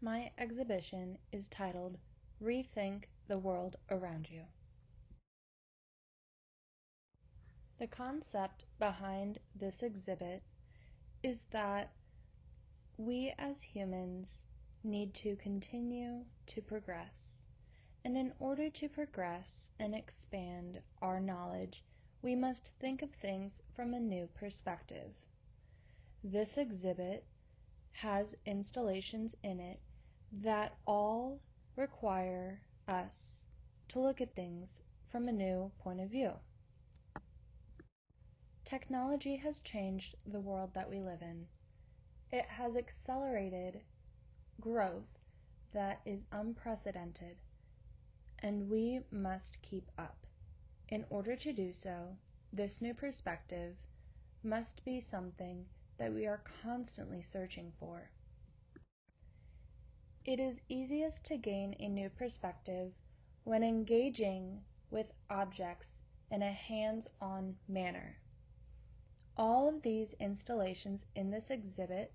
My exhibition is titled Rethink the World Around You. The concept behind this exhibit is that we as humans need to continue to progress. And in order to progress and expand our knowledge, we must think of things from a new perspective. This exhibit has installations in it that all require us to look at things from a new point of view. Technology has changed the world that we live in. It has accelerated growth that is unprecedented, and we must keep up. In order to do so, this new perspective must be something that we are constantly searching for. It is easiest to gain a new perspective when engaging with objects in a hands-on manner. All of these installations in this exhibit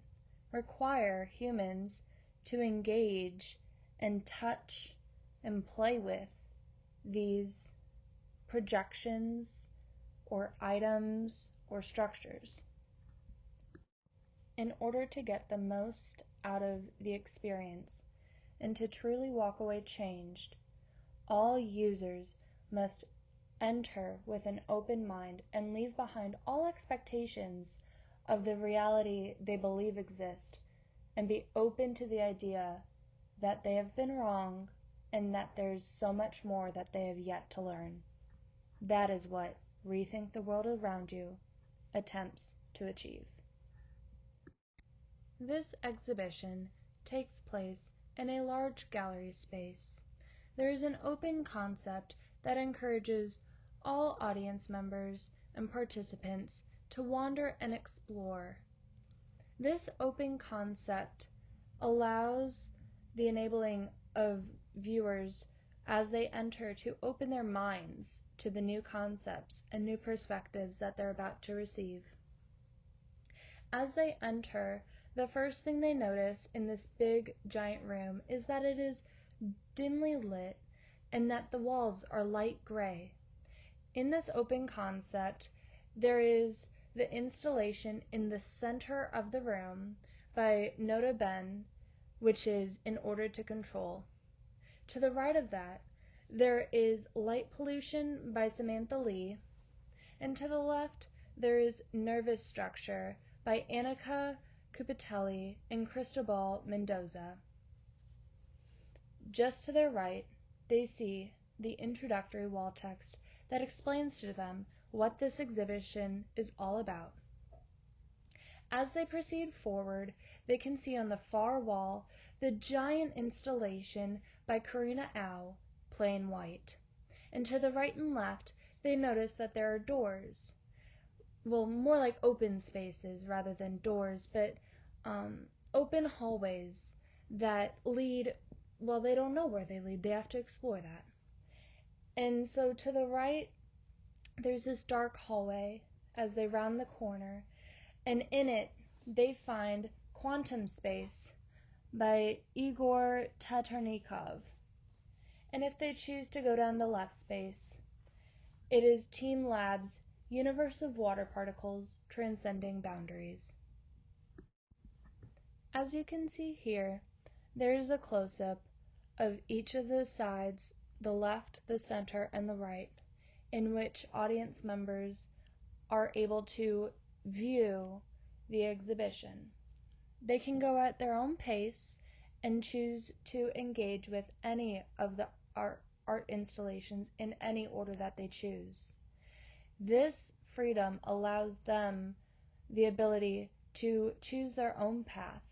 require humans to engage and touch and play with these projections or items or structures. In order to get the most out of the experience and to truly walk away changed, all users must enter with an open mind and leave behind all expectations of the reality they believe exists and be open to the idea that they have been wrong and that there's so much more that they have yet to learn. That is what Rethink the World Around You attempts to achieve. This exhibition takes place in a large gallery space. There is an open concept that encourages all audience members and participants to wander and explore. This open concept allows the enabling of viewers as they enter to open their minds to the new concepts and new perspectives that they're about to receive. As they enter, the first thing they notice in this big, giant room is that it is dimly lit and that the walls are light gray. In this open concept, there is the installation in the center of the room by Nota Ben, which is In Order to Control. To the right of that, there is Light Pollution by Samantha Lee, and to the left, there is Nervous Structure by Annika Cupitelli and Cristobal Mendoza. Just to their right, they see the introductory wall text that explains to them what this exhibition is all about. As they proceed forward, they can see on the far wall the giant installation by Karina Au, Plain White. And to the right and left, they notice that there are doors. Well, more like open spaces rather than doors, but open hallways that lead, well, they don't know where they lead. They have to explore that. And so to the right, there's this dark hallway as they round the corner, and in it, they find Quantum Space by Igor Tatarnikov. And if they choose to go down the left space, it is Team Lab's Universe of Water Particles Transcending Boundaries. As you can see here, there is a close-up of each of the sides, the left, the center, and the right, in which audience members are able to view the exhibition. They can go at their own pace and choose to engage with any of the art installations in any order that they choose. This freedom allows them the ability to choose their own path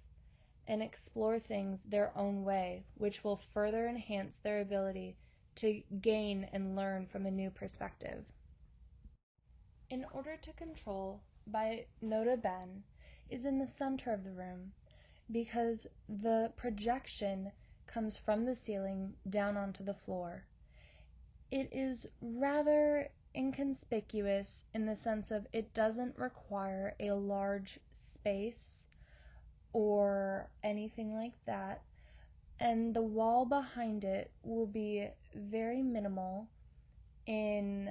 and explore things their own way, which will further enhance their ability to gain and learn from a new perspective. In Order to Control by Nota Ben is in the center of the room because the projection comes from the ceiling down onto the floor. It is rather inconspicuous in the sense of it doesn't require a large space or anything like that, and the wall behind it will be very minimal in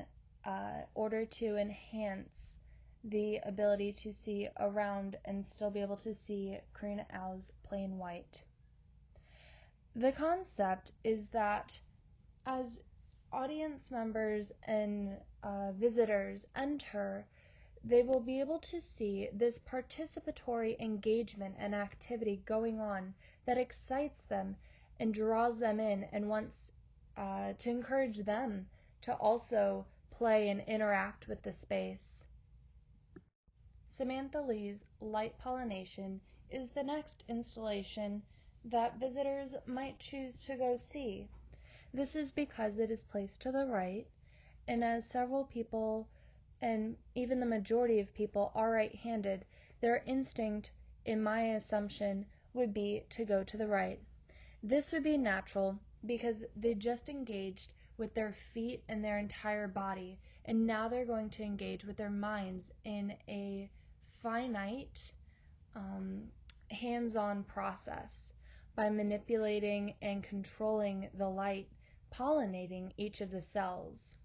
order to enhance the ability to see around and still be able to see Karina Au's plain white. The concept is that as audience members and visitors enter, they will be able to see this participatory engagement and activity going on that excites them and draws them in and wants to encourage them to also play and interact with the space. Samantha Lee's Light Pollination is the next installation that visitors might choose to go see. This is because it is placed to the right, and as several people, and even the majority of people, are right-handed, their instinct, in my assumption, would be to go to the right. This would be natural because they just engaged with their feet and their entire body, and now they're going to engage with their minds in a finite, hands-on process by manipulating and controlling the light, pollinating each of the cells.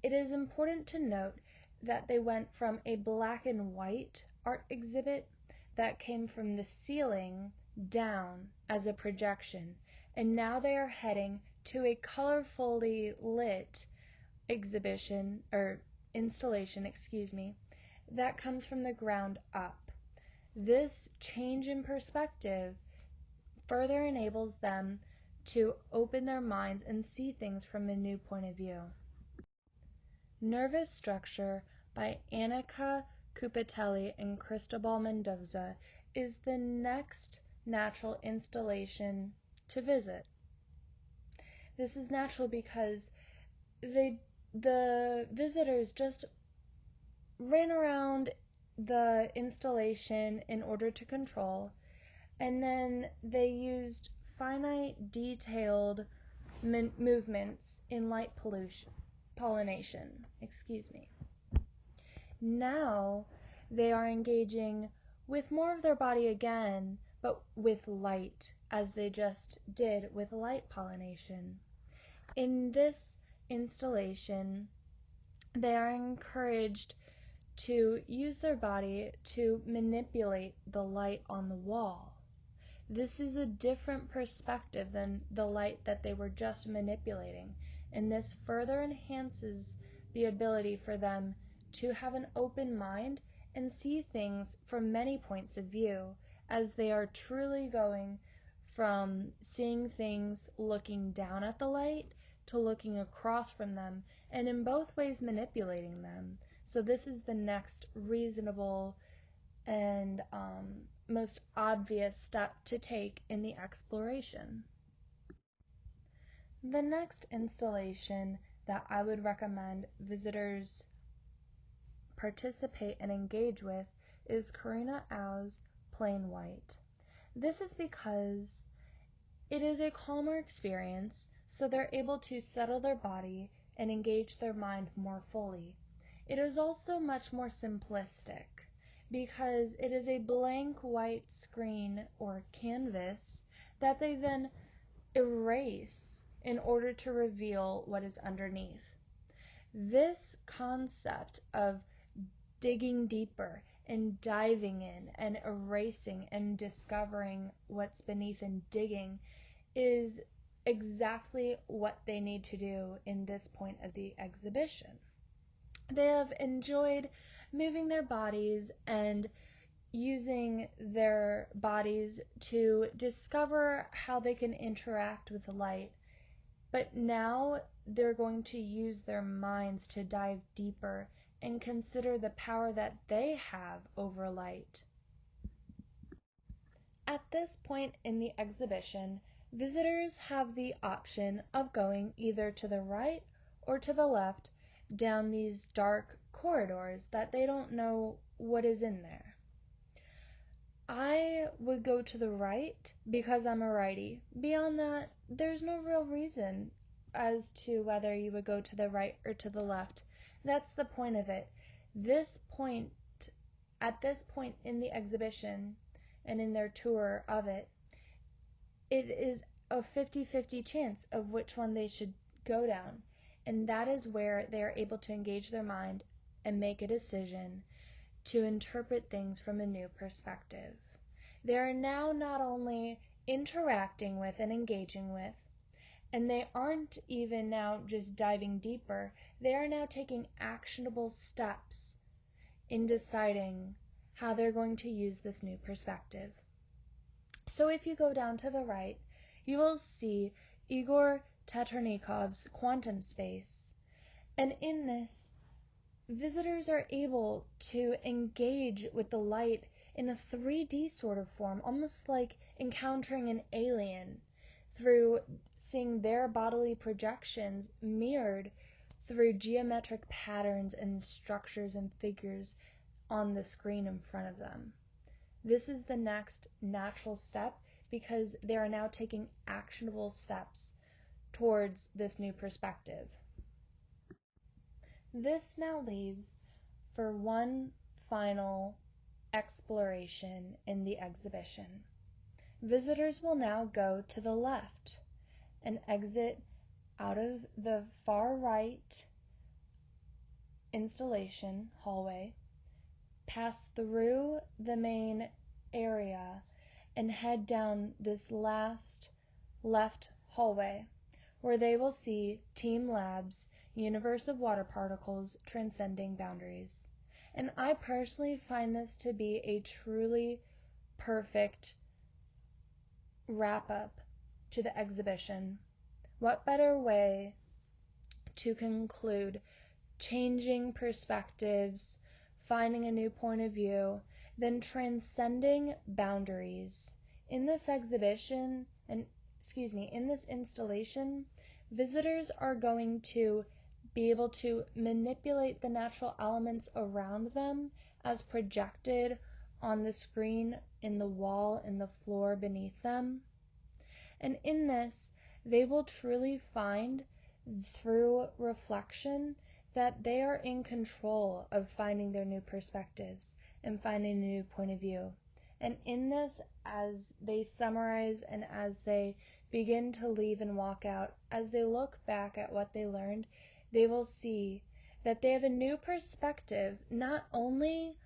It is important to note that they went from a black and white art exhibit that came from the ceiling down as a projection, and now they are heading to a colorfully lit exhibition or installation, that comes from the ground up. This change in perspective further enables them to open their minds and see things from a new point of view. Nervous Structure by Annika Cupatelli and Cristobal Mendoza is the next natural installation to visit. This is natural because the visitors just ran around the installation in order to control, and then they used finite, detailed movements in light pollination. Now they are engaging with more of their body again, but with light, as they just did with light pollination. In this installation, they are encouraged to use their body to manipulate the light on the wall. This is a different perspective than the light that they were just manipulating, and this further enhances the ability for them to have an open mind and see things from many points of view, as they are truly going from seeing things looking down at the light to looking across from them, and in both ways manipulating them. So this is the next reasonable and most obvious step to take in the exploration. The next installation that I would recommend visitors participate and engage with is Karina Au's Plain White. This is because it is a calmer experience, so they're able to settle their body and engage their mind more fully. It is also much more simplistic because it is a blank white screen or canvas that they then erase in order to reveal what is underneath. This concept of digging deeper and diving in and erasing and discovering what's beneath and digging is exactly what they need to do in this point of the exhibition. They have enjoyed moving their bodies and using their bodies to discover how they can interact with the light, but now they're going to use their minds to dive deeper and consider the power that they have over light. At this point in the exhibition, visitors have the option of going either to the right or to the left down these dark corridors that they don't know what is in there. I would go to the right because I'm a righty. Beyond that, there's no real reason as to whether you would go to the right or to the left. That's the point of it. At this point in the exhibition and in their tour of it, it is a 50-50 chance of which one they should go down. And that is where they are able to engage their mind and make a decision to interpret things from a new perspective. They are now not only interacting with and engaging with, and they aren't even now just diving deeper, they are now taking actionable steps in deciding how they're going to use this new perspective. So if you go down to the right, you will see Igor Tatarnikov's quantum space. And in this, visitors are able to engage with the light in a 3D sort of form, almost like encountering an alien through seeing their bodily projections mirrored through geometric patterns and structures and figures on the screen in front of them. This is the next natural step because they are now taking actionable steps towards this new perspective. This now leaves for one final exploration in the exhibition. Visitors will now go to the left and exit out of the far right installation hallway, pass through the main area, and head down this last left hallway where they will see Team Labs, Universe of Water Particles Transcending Boundaries. And I personally find this to be a truly perfect wrap up to the exhibition. What better way to conclude changing perspectives, finding a new point of view, than transcending boundaries? In this exhibition, in this installation, visitors are going to be able to manipulate the natural elements around them as projected on the screen, in the wall, in the floor beneath them. And in this, they will truly find through reflection that they are in control of finding their new perspectives and finding a new point of view. And in this, as they summarize and as they begin to leave and walk out, as they look back at what they learned, they will see that they have a new perspective, not only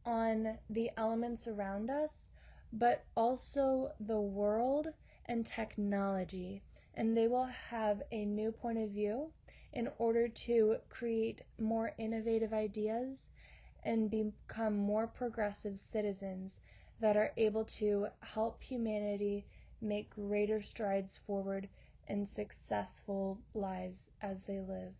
on the elements around us, but also the world and technology. And they will have a new point of view in order to create more innovative ideas and become more progressive citizens that are able to help humanity make greater strides forward and successful lives as they live.